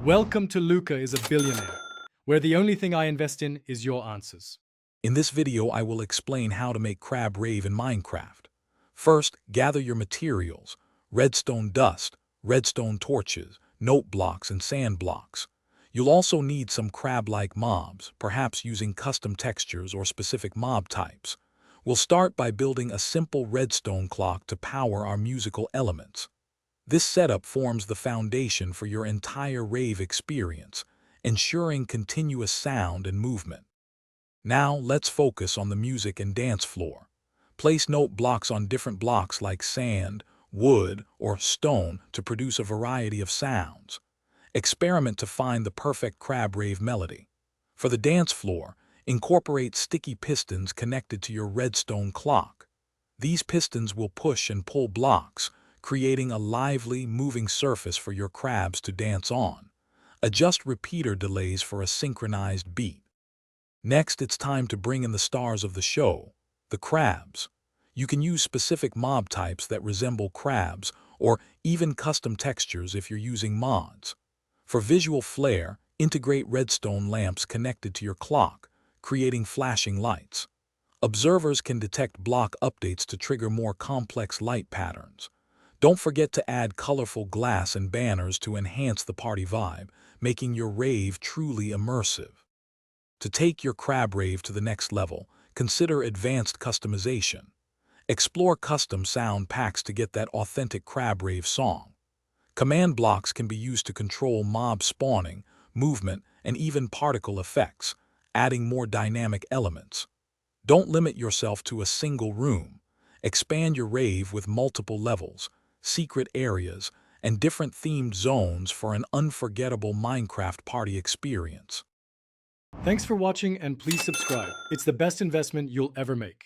Welcome to Luca is a Billionaire, where the only thing I invest in is your answers. In this video, I will explain how to make Crab Rave in Minecraft. First, gather your materials: redstone dust, redstone torches, note blocks, and sand blocks. You'll also need some crab-like mobs, perhaps using custom textures or specific mob types. We'll start by building a simple redstone clock to power our musical elements. This setup forms the foundation for your entire rave experience, ensuring continuous sound and movement. Now, let's focus on the music and dance floor. Place note blocks on different blocks like sand, wood, or stone to produce a variety of sounds. Experiment to find the perfect crab rave melody. For the dance floor, incorporate sticky pistons connected to your redstone clock. These pistons will push and pull blocks, creating a lively, moving surface for your crabs to dance on. Adjust repeater delays for a synchronized beat. Next, it's time to bring in the stars of the show, the crabs. You can use specific mob types that resemble crabs, or even custom textures if you're using mods. For visual flair, integrate redstone lamps connected to your clock, creating flashing lights. Observers can detect block updates to trigger more complex light patterns. Don't forget to add colorful glass and banners to enhance the party vibe, making your rave truly immersive. To take your Crab Rave to the next level, consider advanced customization. Explore custom sound packs to get that authentic Crab Rave song. Command blocks can be used to control mob spawning, movement, and even particle effects, adding more dynamic elements. Don't limit yourself to a single room. Expand your rave with multiple levels, secret areas, and different themed zones for an unforgettable Minecraft party experience. Thanks for watching and please subscribe. It's the best investment you'll ever make.